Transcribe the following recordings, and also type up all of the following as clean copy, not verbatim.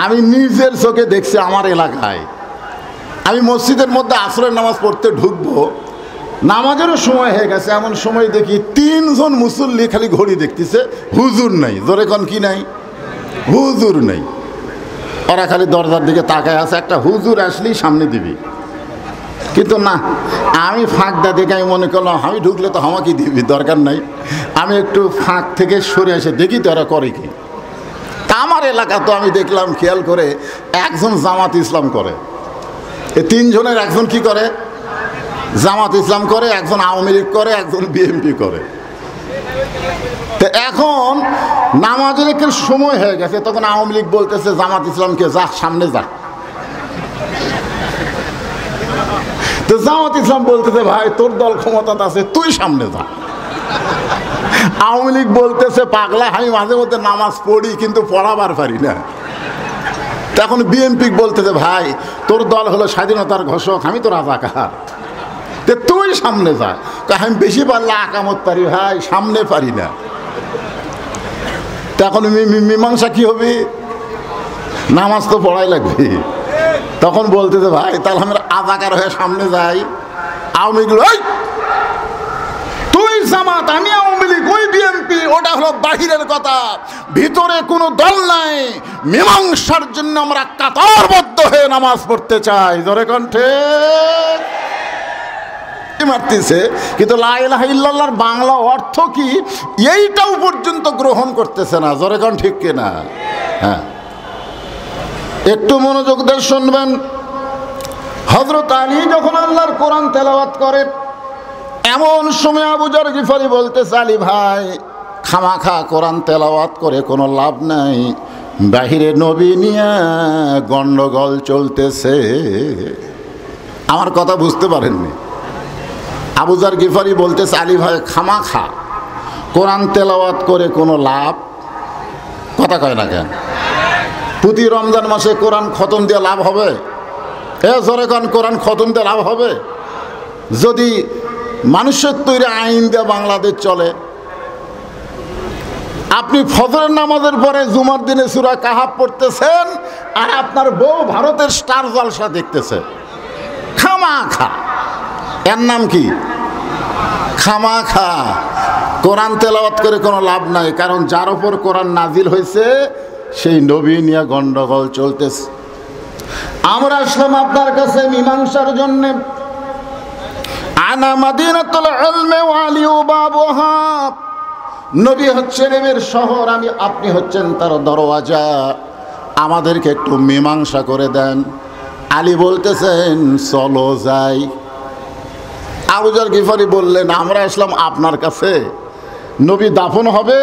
আমি নিজের চোখে দেখছি আমার এলাকায়। আমি মসজিদের মধ্যে আসরের নামাজ পড়তে ঢুকবো, নামাজেরও সময় হয়ে গেছে, এমন সময় দেখি 3 জন মুসল্লি খালি ঘড়ি দেখতেছে, হুজুর নাই। জোরে কোন কি নাই? হুজুর নেই। ওরা খালি দরজার দিকে তাকায় আছে, একটা হুজুর আসলেই সামনে দিবি। কিন্তু না, আমি ফাঁকটা দেখে আমি মনে করলাম আমি ঢুকলে তো আমাকে দিবি, দরকার নাই। আমি একটু ফাঁক থেকে সরে এসে দেখি তো ওরা করে কি। তা আমার এলাকা তো আমি দেখলাম খেয়াল করে একজন জামাত ইসলাম করে, এই 3 জনের একজন কি করে? জামাত ইসলাম করে, একজন আওয়ামী লীগ করে, একজন বিএনপি করে। তো এখন নামাজের একটু সময় হয়ে গেছে, তখন আওয়ামী লীগ বলতেছে জামাত ইসলামকে যা সামনে যা। তো জামাত ইসলাম বলতেছে ভাই তোর দল ক্ষমতা আছে, তুই সামনে যা। আওয়ামী লীগ বলতেছে পাগলা, আমি মাঝে মধ্যে নামাজ পড়ি কিন্তু পড়াবার পারি না। তখন বিএনপি বলতেছে ভাই তোর দল হলো স্বাধীনতার ঘোষক, আমি তো রাজাকার, তুই সামনে যা। আমি বেশি পারলে আকামত পারি ভাই, সামনে পারি না। তখন মীমাংসা কি হবে? নামাজ তো পড়াই লাগবে। তখন বলতেছে ভাই তাহলে আমরা রাজাকার হয়ে সামনে যাই। আওয়ামী লীগ তুই জামাত, আমি আওয়ামী লীগ, ওই বিএনপি, ওটা হলো বাহিরের কথা, ভিতরে কোনো দল নাই। মীমাংসার জন্য আমরা কাতারবদ্ধ হয়ে নামাজ পড়তে চাই। জোরে কণ্ঠে মারতেছে, কিন্তু লা ইলাহা ইল্লাল্লাহর বাংলা অর্থ কি এইটাও পর্যন্ত গ্রহণ করতেছে না। জোরে কোন ঠিক কিনা? হ্যাঁ, একটু মনোযোগ দিয়ে শুনবেন। হযরত আলী যখন আল্লাহর কোরআন তেলাওয়াত করে, এমন সময় আবু যর গিফারি বলতেছে আলী ভাই খামাখা কোরআন তেলাওয়াত করে কোনো লাভ নাই, বাহিরে নবী নিয়ে গন্ডগোল চলতেছে। আমার কথা বুঝতে পারেননি? আবু যর গিফারি বলতেছে আলী ভাই খামাখা কোরআন তেলাওয়াত করে কোনো লাভ, কথা কয় না কেন? প্রতি রমজান মাসে কোরআন খতম দিয়ে লাভ হবে? জোরে কোন কোরআন খতম দিয়ে লাভ হবে? যদি মানুষের তৈরি আইন দিয়ে বাংলাদেশ চলে, আপনি ফজরের নামাজের পরে জুমার দিনে সূরা কাহাফ পড়তেছেন আর আপনার বউ ভারতের স্টার জলসা দেখতেছে। খামাখা, এর নাম কি? খামাখা কোরআন তেলাওয়াত করে কোনো লাভ নাই, কারণ যার উপর কোরআন নাজিল হয়েছে সেই নবী নিয়ে গন্ডগোল চলতেছে। আমরা আসলাম আপনার কাছে মীমাংসার জন্যে। আনা মাদিনাতুল ইলমি ওয়া আলিউ বাবুহা, নবী হচ্ছেন ইলমের শহর, আপনি হচ্ছেন তার দরওয়াজা, আমাদেরকে একটু মীমাংসা করে দেন। আলী বলতেছেন চলো যাই। আবু যর গিফারি বললেন আমরা আসলাম আপনার কাছে, নবী দাফন হবে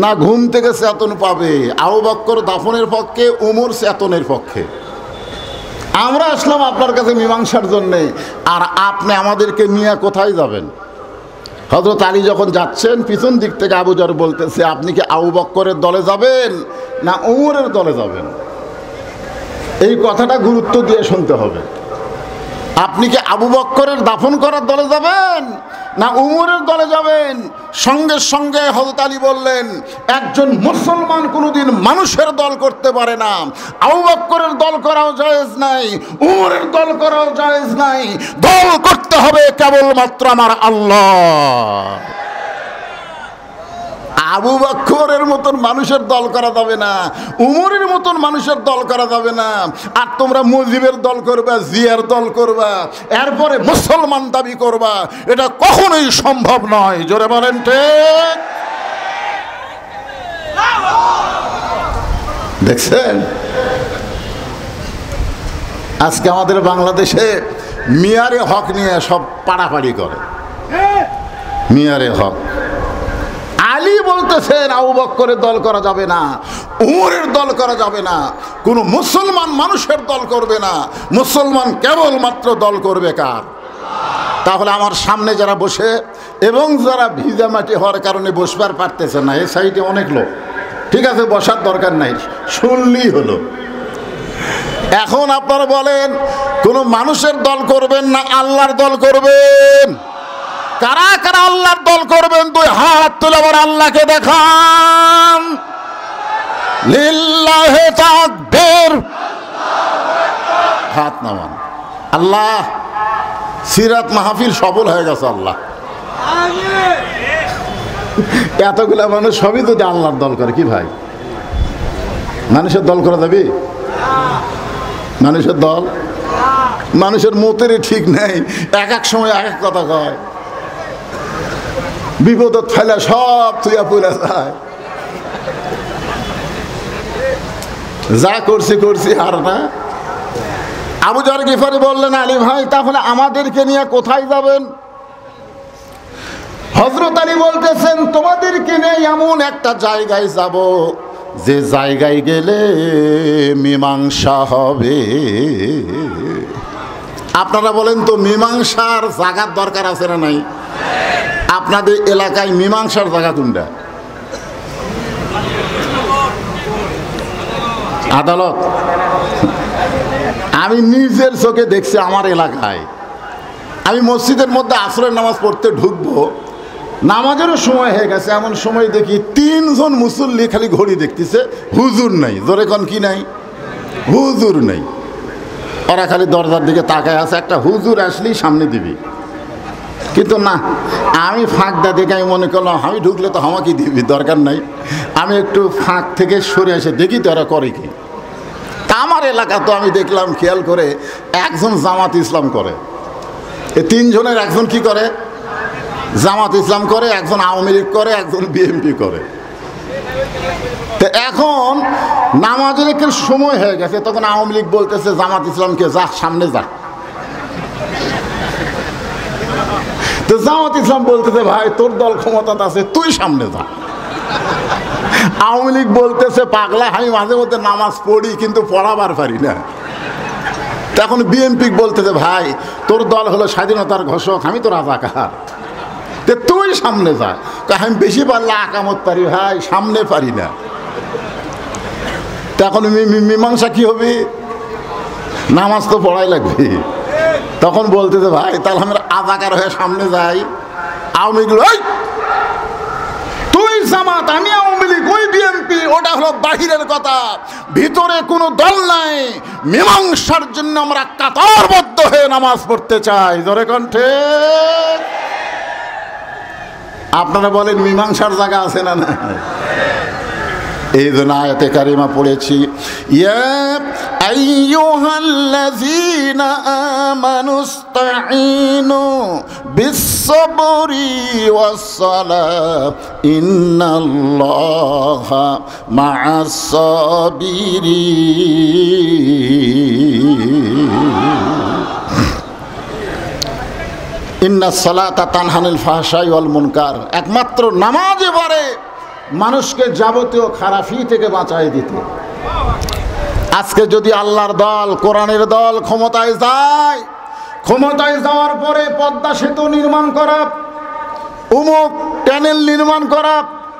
না ঘুম থেকে চেতন পাবে? আবু বকর দাফনের পক্ষে, উমর চেতনের পক্ষে। আমরা আসলাম আপনার কাছে মীমাংসার জন্যে, আর আপনি আমাদেরকে নিয়ে কোথায় যাবেন? হযরত আলী যখন যাচ্ছেন পিছন দিক থেকে আবু যর বলতেছে আপনি কি আবু বকরের দলে যাবেন না উমরের দলে যাবেন? এই কথাটা গুরুত্ব দিয়ে শুনতে হবে। আপনি কি আবু বকরের দাফন করার দলে যাবেন না উমরের দলে যাবেন? সঙ্গে সঙ্গে হযরত আলী বললেন একজন মুসলমান কোনোদিন মানুষের দল করতে পারে না, আবু বকরের দল করাও জায়েজ নাই, উমরের দল করাও জায়েজ নাই, দল করতে হবে কেবলমাত্র আমার আল্লাহ। আবু বকরের মতন মানুষের দল করা যাবে না, উমরের মতন মানুষের দল করা যাবে না। আর তোমরা মুজিবের দল করবা, জিয়ার দল করবা, এরপরে মুসলমান দাবি করবা, এটা কখনোই সম্ভব নয়। জোরে বলেন ঠিক? দেখছেন আজকে আমাদের বাংলাদেশে মিয়ারে হক নিয়ে সব পাড়াপাড়ি করে। মিয়ারে হক, আলী বলতেছেন আবু বকরের দল করা যাবে না, উমরের দল করা যাবে না, কোনো মুসলমান মানুষের দল করবে না, মুসলমান কেবলমাত্র দল করবে কার? তাহলে আমার সামনে যারা বসে এবং যারা ভিজা মাটি হওয়ার কারণে বসবার পারতেছে না, এই সাইডে অনেক লোক, ঠিক আছে বসার দরকার নাই, শুনলেই হলো। এখন আপনারা বলেন কোনো মানুষের দল করবেন না আল্লাহর দল করবেন? কারা কারা আল্লাহর দল করবেন? দুই হাত তুলে আবার আল্লাহকে দেখান। লিল্লাহি তাকবীর, হাত নামান। আল্লাহ, সিরাত মাহফিল সফল হয়ে গেছে। আল্লাহ, এতগুলা মানুষ সবই যদি আল্লাহর দল করে, কি ভাই মানুষের দল করা যাবে? মানুষের দল, মানুষের মতের ঠিক নেই, এক এক সময় এক এক কথা কয়, বিপদত ফেলে সব তুইয়া পড়ে যায়। যা করছি আর না। আবু যর গিফারি বললেন, আলী ভাই তাহলে আমাদেরকে নিয়ে কোথায় যাবেন? হযরত আলী বলতেছেন, তোমাদেরকে নিয়ে এমন একটা জায়গায় যাব যে জায়গায় গেলে মীমাংসা হবে। আপনারা বলেন তো, মীমাংসার জায়গার দরকার আছে না নাই? আপনাদের এলাকায় মীমাংসার জায়গা কোনটা? আদালত। আমি নিজের চোখে দেখছি আমার এলাকায়। আমি মসজিদের মধ্যে আসরের নামাজ পড়তে ঢুকবো, নামাজেরও সময় হয়ে গেছে, এমন সময় দেখি 3 জন মুসল্লি খালি ঘড়ি দেখতেছে, হুজুর নাই। জোরে কোন কি নাই? হুজুর নেই। ওরা খালি দরজার দিকে তাকায় আছে, একটা হুজুর আসলেই সামনে দিবি। কিন্তু না, আমি ফাঁকটা দেখে আমি মনে করলাম আমি ঢুকলে তো আমাকে দিবি, দরকার নাই। আমি একটু ফাঁক থেকে সরে এসে দেখি তো ওরা করে কি। তা আমার এলাকা তো আমি দেখলাম খেয়াল করে, একজন জামাত ইসলাম করে, এই 3 জনের একজন কি করে? জামাত ইসলাম করে, একজন আওয়ামী লীগ করে, একজন বিএনপি করে। তো এখন নামাজের একটু সময় হয়ে গেছে, তখন আওয়ামী লীগ বলতেছে জামাত ইসলামকে, যা সামনে যা। তো জামাত ইসলাম বলতেছে, ভাই তোর দল ক্ষমতাতে আছে, তুই সামনে যা। আওয়ামী লীগ বলতেছে, পাগলা, আমি মাঝে মধ্যে নামাজ পড়ি কিন্তু পড়াবার পারি না। তখন বিএনপি বলতেছে, ভাই তোর দল হলো স্বাধীনতার ঘোষক, আমি তো রাজাকার, তুই সামনে যা। আমি বেশি পারলে আকামত পারি ভাই, সামনে পারি না। তখন মীমাংসা কি হবে? নামাজ তো পড়াই লাগবে। তখন বলতেছে, ভাই তাহলে আমরা রাজাকার হয়ে সামনে যাই। আওয়ামী লীগ, তুই জামাত, আমি আওয়ামী লীগ, ওই বিএনপি, ওটা হলো বাহিরের কথা, ভিতরে কোনো দল নাই। মীমাংসার জন্য আমরা কাতারবদ্ধ হয়ে নামাজ পড়তে চাই। জোরে কণ্ঠে আপনারা বলেন, মীমাংসার জায়গা আছে না? না, এই জন্য আয়াতে কারিমা পড়েছি, ইয়া আইয়ুহাল্লাযীনা আমানুস্তাঈনু বিস-সাবরি ওয়াস-সালাহ ইন্নাল্লাহা মা'আস-সাবিরিন। ইন্নাস সালাতা তানহানিল ফাহশাই ওয়াল মুনকার। একমাত্র নামাজে পারে মানুষকে যাবতীয় খারাপি থেকে বাঁচায় দিতে। আজকে যদি আল্লাহর দল, কোরআনের দল ক্ষমতায় যায়, ক্ষমতায় যাওয়ার পরে পদ্মা সেতু নির্মাণ করা, উমুক ট্যানেল নির্মাণ করা,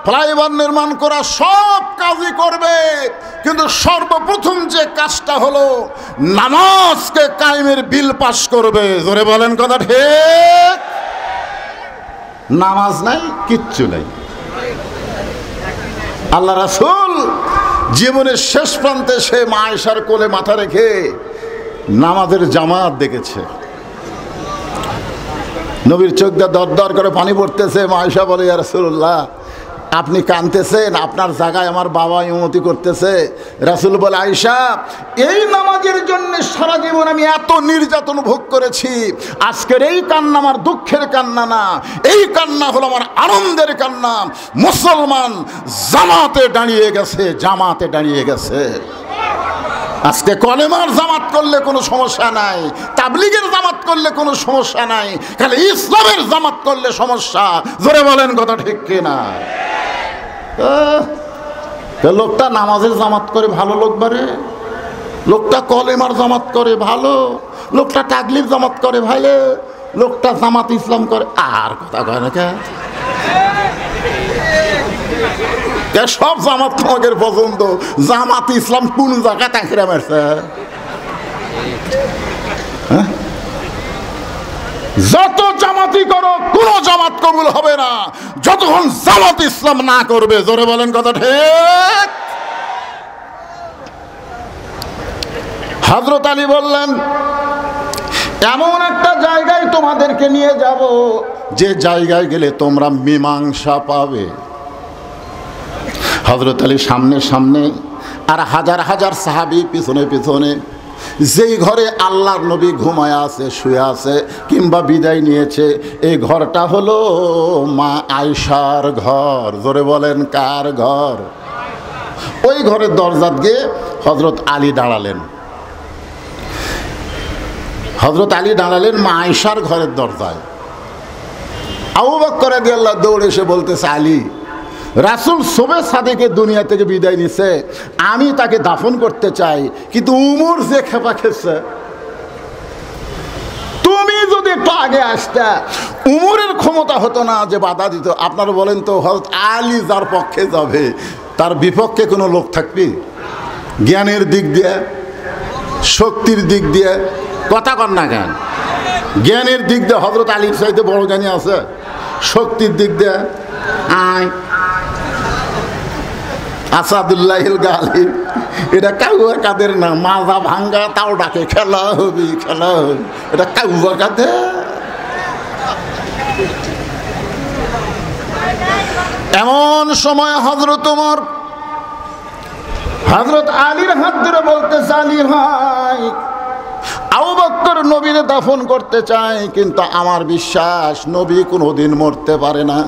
ফ্লাইওভার নির্মাণ করা, সব কাজই করবে, কিন্তু সর্বপ্রথম যে কাজটা হলো নামাজকে কায়েমের বিল পাস করবে। জোরে বলেন কথা ঠিক? নামাজ নাই, কিচ্ছু নাই। আল্লাহ রাসূল জীবনের শেষ প্রান্তে সে মা আয়েশার কোলে মাথা রেখে নামাজের জামাত দেখেছে। নবীর চোখ দিয়ে দরদর করে পানি পড়তেছে। মা আয়েশা বলে, ইয়া রাসূলুল্লাহ, আপনি কাঁদতেছেন, আপনার জায়গায় আমার বাবা ইমামতি করতেছে। রাসূল বলে, আয়েশা, এই নামাজের জন্য সারা জীবন আমি এত নির্যাতন ভোগ করেছি, আজকের এই কান্না আমার দুঃখের কান্না না, এই কান্না হলো আমার আনন্দের কান্না। মুসলমান জামাতে দাঁড়িয়ে গেছে, জামাতে দাঁড়িয়ে গেছে। আজকে কলেমার জামাত করলে কোনো সমস্যা নাই, তাবলীগের জামাত করলে কোনো সমস্যা নাই, খালি ইসলামের জামাত করলে সমস্যা। জোরে বলেন কথা ঠিক কিনা? লোকটা নামাজের জামাত করে ভালো লোক বারে, লোকটা কলেমার জামাত করে ভালো, লোকটা তাকলিফ জামাত করে ভালো, লোকটা জামাত ইসলাম করে আর কথা কয় না কে? সব জামাত তোমাদের পছন্দ, জামাত ইসলাম কোন জায়গা তাকিরা মারছে? যত জামাতি করো কোন জামাত কবুল হবে না যতক্ষণ জামাত ইসলাম না করবে। জোরে বলেন কথা ঠিক? হযরত আলী বললেন, এমন একটা জায়গায় তোমাদেরকে নিয়ে যাব যে জায়গায় গেলে তোমরা মীমাংসা পাবে। হযরত আলী সামনে সামনে আর হাজার হাজার সাহাবী পিছনে পিছনে। যেই ঘরে আল্লাহর নবী ঘুমায় আছে, শুয়ে আছে কিংবা বিদায় নিয়েছে, এই ঘরটা হলো মা আয়েশার ঘর। জোরে বলেন, কার ঘর? ওই ঘরের দরজাত গিয়ে হযরত আলী দাঁড়ালেন। হযরত আলী দাঁড়ালেন মা আয়েশার ঘরের দরজায়। আবু বকর রাদিয়াল্লাহু দৌড়ে এসে বলতেছে, আলী, রাসূল সুবহে সাদেকে দুনিয়া থেকে বিদায় নিছে, আমি তাকে দাফন করতে চাই, কিন্তু উমর যে খেপা খেয়েছে, তুমি যদি একটু আগে আসতে, উমরের ক্ষমতা হতো না যে বাধা দিত। আপনারা বলেন তো, হযরত আলী যার পক্ষে যাবে তার বিপক্ষে কোনো লোক থাকবে? জ্ঞানের দিক দিয়ে, শক্তির দিক দিয়ে, কথা কন না কেন? জ্ঞানের দিক দিয়ে হযরত আলীর চাইতে বড় জ্ঞানী আছে? শক্তির দিক দিয়ে আয় আসাদুল্লাহিল গালিব, এটা কাউয়া কাদের না, মাজা ভাঙ্গা তাও ডাকে, খেলা হবি খেলা হবি, এটা কাউয়া কাদের। এমন সময় হযরত ওমর হযরত আলীর হাত ধরে বলতেছে, আলী ভাই, আবু বকর নবীরে দাফন করতে চায়, কিন্তু আমার বিশ্বাস নবী কোনোদিন মরতে পারে না।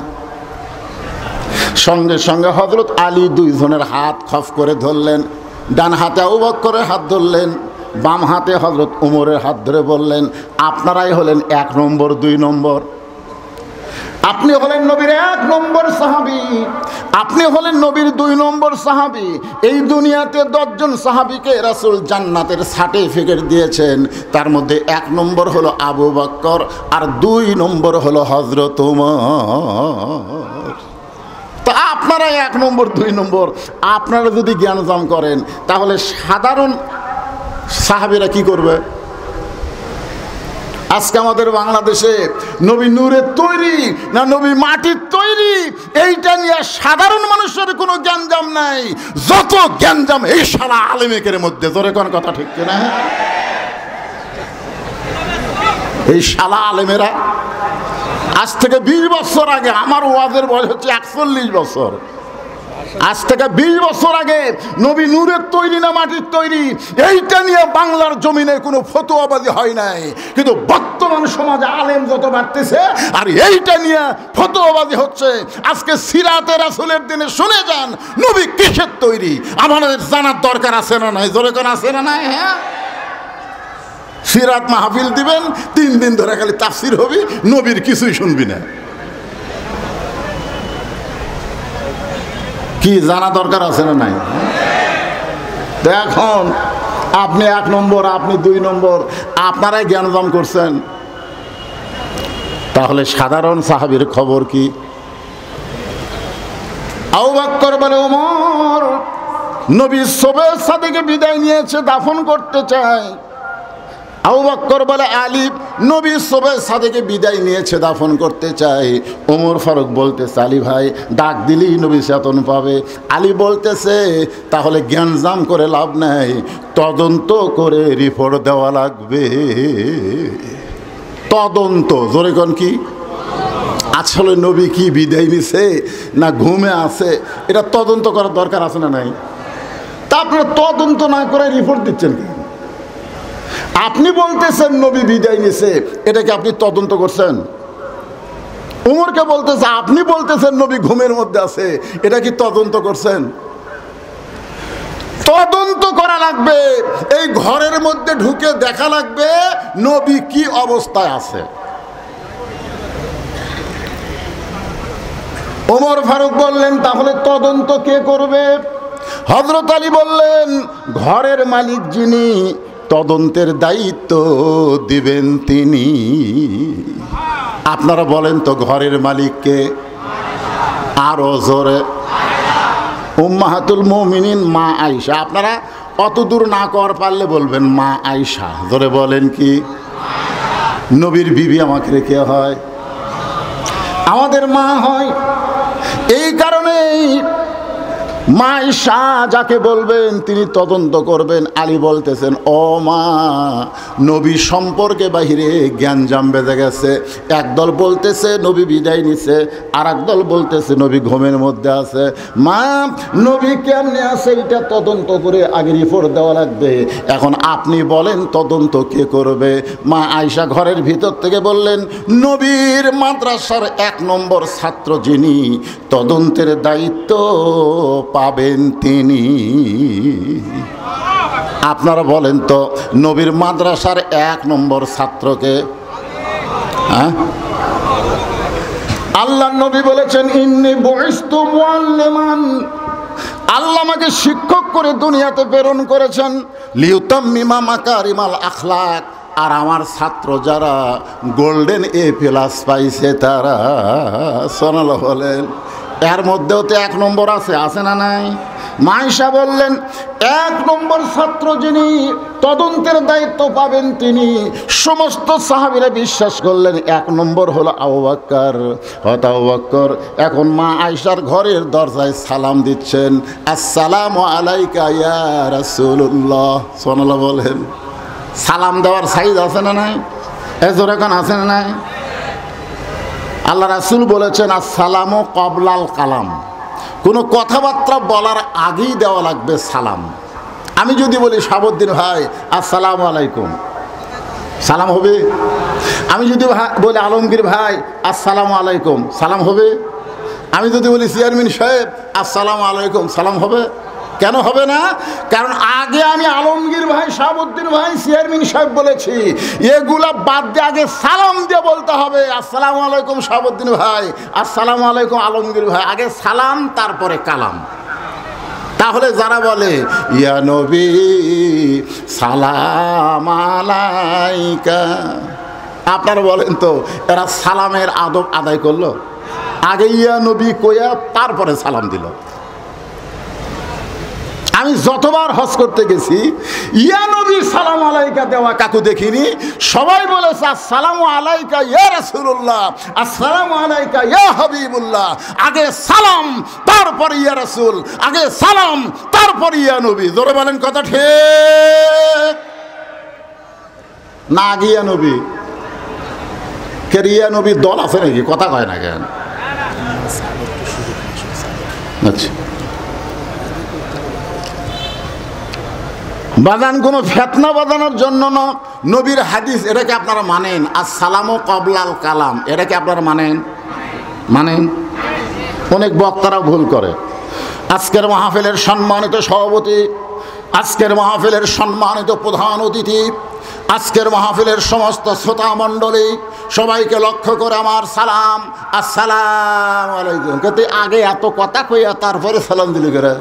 সঙ্গে সঙ্গে হযরত আলী দুইজনের হাত খফ করে ধরলেন। ডান হাতে আবু বকরের হাত ধরলেন, বাম হাতে হযরত ওমরের হাত ধরে বললেন, আপনারাই হলেন 1 নম্বর 2 নম্বর। আপনি হলেন নবীর 1 নম্বর সাহাবী, আপনি হলেন নবীর 2 নম্বর সাহাবী। এই দুনিয়াতে 10 জন সাহাবীকে রাসূল জান্নাতের সার্টিফিকেট দিয়েছেন, তার মধ্যে 1 নম্বর হলো আবু বকর আর 2 নম্বর হলো হযরত ওমর। তো আপনারা 1 নম্বর 2 নম্বর, আপনারা যদি জ্ঞানজাম করেন, তাহলে সাধারণ সাহাবীরা কি করবে? আজকে আমাদের বাংলাদেশে নবী নূরের তৈরি না নবী মাটির তৈরি, এইটা নিয়ে সাধারণ মানুষের কোনো জ্ঞানজাম নাই। যত জ্ঞানজাম এই সারা আলেমেকের মধ্যে। জোরে কোন কথা ঠিক কিনা? এই শালা আলেমেরা আজ থেকে 20 বছর আগে, আমার ওয়াজের বয়স হচ্ছে 41 বছর, আজ থেকে 20 বছর আগে নবী নূরের তৈরি না মাটির তৈরি, এইটা নিয়ে বাংলার জমিনে কোনো ফতোয়াবাজি হয় নাই। কিন্তু বর্তমান সমাজে আলেম যত বাড়তেছে আর এইটা নিয়ে ফতোয়াবাজি হচ্ছে। আজকে সিরাতে রাসূলের দিনে শুনে যান নবী কিসের তৈরি, আমাদের জানার দরকার আছে না নাই? জোরে কোন আছে না নাই? হ্যাঁ, সিরাত মাহফিল দিবেন, 3 দিন ধরে খালি তাফসীর হবে, নবীর কিছুই শুনবি না। কি জানা দরকার আছে না নাই? এখন আপনি 1 নম্বর, আপনি 2 নম্বর, আপনারাই জ্ঞানজাম করছেন, তাহলে সাধারণ সাহাবীর খবর কি? আবু বকর বলে, ওমর নবী সুবহে সাদেকে বিদায় নিয়েছে, দাফন করতে চায়। আবু বকর বলে, আলী, নবী সুবহে সাদেকে বিদায় নিয়েছে, দাফন করতে চাই। ওমর ফারুক বলতেছে, আলী ভাই, ডাক দিলেই নবী চেতন পাবে। আলী বলতেছে, তাহলে জ্ঞানজাম করে লাভ নাই, তদন্ত করে রিপোর্ট দেওয়া লাগবে। তদন্ত, জোরে কোন কি? আসলে নবী কি বিদায় নিছে না ঘুমে আছে, এটা তদন্ত করার দরকার আছে না নাই? তা আপনারা তদন্ত না করে রিপোর্ট দিচ্ছেন কি? আপনি বলতেছেন নবী বিদায় নিছে, এটাকে আপনি তদন্ত করছেন? উমরকে বলতেছে, আপনি বলতেছেন নবী ঘুমের মধ্যে আছে, এটা কি তদন্ত করছেন? তদন্ত করা লাগবে, এই ঘরের মধ্যে ঢুকে দেখা লাগবে নবী কি অবস্থায় আছে। ওমর ফারুক বললেন, তাহলে তদন্ত কে করবে? হযরত আলী বললেন, ঘরের মালিক যিনি, তদন্তের দায়িত্ব দিবেন তিনি। আপনারা বলেন তো ঘরের মালিককে? আরো জোরে। উম্মাহাতুল মুমিনিন মা আয়েশা। আপনারা অত দূর না কর পারলে বলবেন মা আয়েশা। জোরে বলেন কি? নবীর বিবি আমাকে রেখে হয়, আমাদের মা হয়। এই কারণেই মা আয়েশা যাকে বলবেন তিনি তদন্ত করবেন। আলী বলতেছেন, ও মা, নবী সম্পর্কে বাহিরে জ্ঞানজাম বেঁধে গেছে। একদল বলতেছে নবী বিদায় নিছে, আর একদল বলতেছে নবী ঘুমের মধ্যে আছে। মা, নবী কেমনে আছে এটা তদন্ত করে আগে রিপোর্ট দেওয়া লাগবে। এখন আপনি বলেন তদন্ত কে করবে? মা আয়েশা ঘরের ভিতর থেকে বললেন, নবীর মাদ্রাসার 1 নম্বর ছাত্র যিনি, তদন্তের দায়িত্ব পাবেন তিনি। আপনারা বলেন তো, নবীর মাদ্রাসার 1 নম্বর ছাত্রকে? হ্যাঁ, আল্লাহর নবী বলেছেন, ইন্নী বুইসতু মুআল্লিমান, আল্লাহ আমাকে শিক্ষক করে দুনিয়াতে প্রেরণ করেছেন। লিউতাম্মিমা মাকারিমাল আখলাক, আর আমার ছাত্র যারা গোল্ডেন A+ পাইছে তারা, সুবহানাল্লাহ বলেন। এর মধ্যেও তো 1 নম্বর আছে, আছে না নাই? মা আয়েশা বললেন, 1 নম্বর ছাত্র যিনি, তদন্তের দায়িত্ব পাবেন তিনি। সমস্ত সাহাবীরা বিশ্বাস করলেন 1 নম্বর হলো আবু বকর। আবু বকর এখন মা আয়েশার ঘরের দরজায় সালাম দিচ্ছেন, আসসালামু আলাইকা ইয়া রাসূলুল্লাহ, সুবহানাল্লাহ বলেন। সালাম দেওয়ার সাইজ আছে না নাই? এজোর এখন আছে না নাই? আল্লাহ রাসূল বলেছেন, আসসালামু ক্বাবলাল কালাম, কোনো কথাবার্তা বলার আগেই দেওয়া লাগবে সালাম। আমি যদি বলি শাহাবুদ্দিন ভাই আসসালামু আলাইকুম, সালাম হবে? আমি যদি বলি আলমগীর ভাই আসসালামু আলাইকুম, সালাম হবে? আমি যদি বলি চেয়ারম্যান সাহেব আসসালামু আলাইকুম, সালাম হবে? কেন হবে না? কারণ আগে আমি আলমগীর ভাই, শাহাবুদ্দিন ভাই, চেয়ারম্যান সাহেব বলেছি। এগুলা বাদ দিয়ে আগে সালাম দিয়ে বলতে হবে, আসসালামু আলাইকুম শাহাবুদ্দিন ভাই, আসসালামু আলাইকুম আলমগীর ভাই। আগে সালাম, তারপরে কালাম। তাহলে যারা বলে ইয়া নবী সালাম আলাইকা, আপনারা বলেন তো এরা সালামের আদব আদায় করলো? আগে ইয়া নবী কইয়া তারপরে সালাম দিল। আমি যতবার হজ করতে গেছি ইয়া নবী সালাম আলাইকা দেওয়া কাকু দেখিনি। সবাই বলেছে আসসালামু আলাইকা ইয়া রাসূলুল্লাহ, আসসালামু আলাইকা ইয়া হাবিবুল্লাহ। আগে সালাম, তারপর ইয়া রাসূল, আগে সালাম, তারপর ইয়া নবী। জোরে বলেন কথা ঠিক না? আগে ইয়া নবী কে? ইয়া নবী দল আছে নাকি? কথা কয় না কেন? আচ্ছা, বাজান কোনো ফেতনা বাজানোর জন্য না, নবীর হাদিস এটাকে আপনারা মানেন। আসসালামু ক্বাবলাল কালাম, এটাকে আপনারা মানেন? মানেন? অনেক বক্তারা ভুল করে। আজকের মাহফিলের সম্মানিত সভাপতি, আজকের মাহফিলের সম্মানিত প্রধান অতিথি, আজকের মাহফিলের সমস্ত শ্রোতা মণ্ডলী, সবাইকে লক্ষ্য করে আমার সালাম, আসসালামু আলাইকুম। কিন্তু আগে এত কথা কইয়া তারপরে সালাম দিলি করে?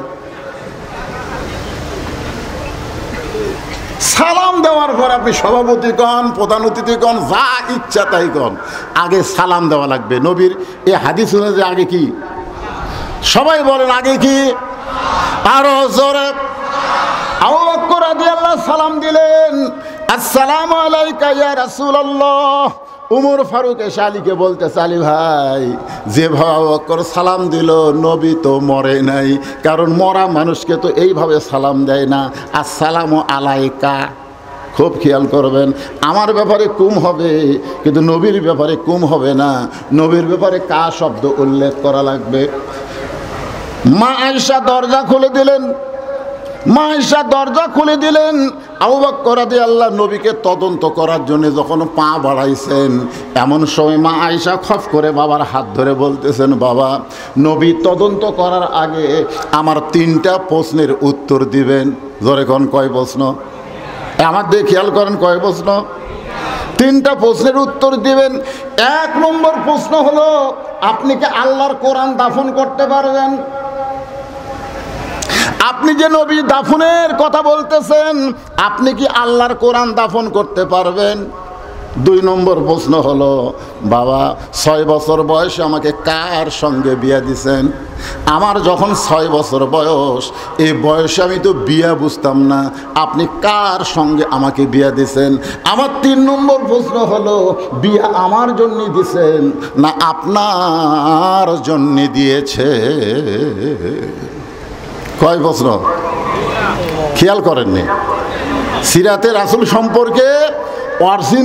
সালাম দেওয়ার পর আপনি সভাপতি কন, প্রধান অতিথি কন, যা ইচ্ছা তাই কন, আগে সালাম দেওয়া লাগবে। নবীর এই হাদিস অনুযায়ী আগে কি? সবাই বলেন আগে কি? আরো জোরে। আবু বকর রাদিয়াল্লাহু সালাম দিলেন, আসসালামু আলাইকা ইয়া রাসূলুল্লাহ। উমর ফারুক এসে আলীকে বলতেছে, আলী ভাই, যে আবু বকর সালাম দিল নবী তো মরে নাই, কারণ মরা মানুষকে তো এইভাবে সালাম দেয় না, আসসালামু আলাইকা। খুব খেয়াল করবেন, আমার ব্যাপারে কুম হবে কিন্তু নবীর ব্যাপারে কুম হবে না। নবীর ব্যাপারে কা শব্দ উল্লেখ করা লাগবে। মা আয়েশা দরজা খুলে দিলেন, মা আয়েশা দরজা খুলে দিলেন। আবু বকর রাদিয়াল্লাহু নবীকে তদন্ত করার জন্য যখন পা বাড়াইছেন, এমন সময় মা আয়েশা খফ করে বাবার হাত ধরে বলতেছেন, বাবা, নবী তদন্ত করার আগে আমার 3টা প্রশ্নের উত্তর দিবেন। জোরে কোন কয় প্রশ্ন? আমার দিয়ে খেয়াল করেন, কয় প্রশ্ন? 3টা প্রশ্নের উত্তর দিবেন। 1 নম্বর প্রশ্ন হলো, আপনি কি আল্লাহর কোরআন দাফন করতে পারবেন? আপনি যে নবী দাফনের কথা বলতেছেন, আপনি কি আল্লাহর কোরআন দাফন করতে পারবেন? 2 নম্বর প্রশ্ন হলো, বাবা, 6 বছর বয়সে আমাকে কার সঙ্গে বিয়া দিছেন? আমার যখন 6 বছর বয়স, এই বয়সে আমি তো বিয়া বুঝতাম না, আপনি কার সঙ্গে আমাকে বিয়া দিছেন? আমার 3 নম্বর প্রশ্ন হলো, বিয়া আমার জন্য দিছেন না আপনার জন্য দিয়েছে? কয় প্রশ্ন খেয়াল করেননি? সিরাতে রাসূল সম্পর্কে অরিজিনাল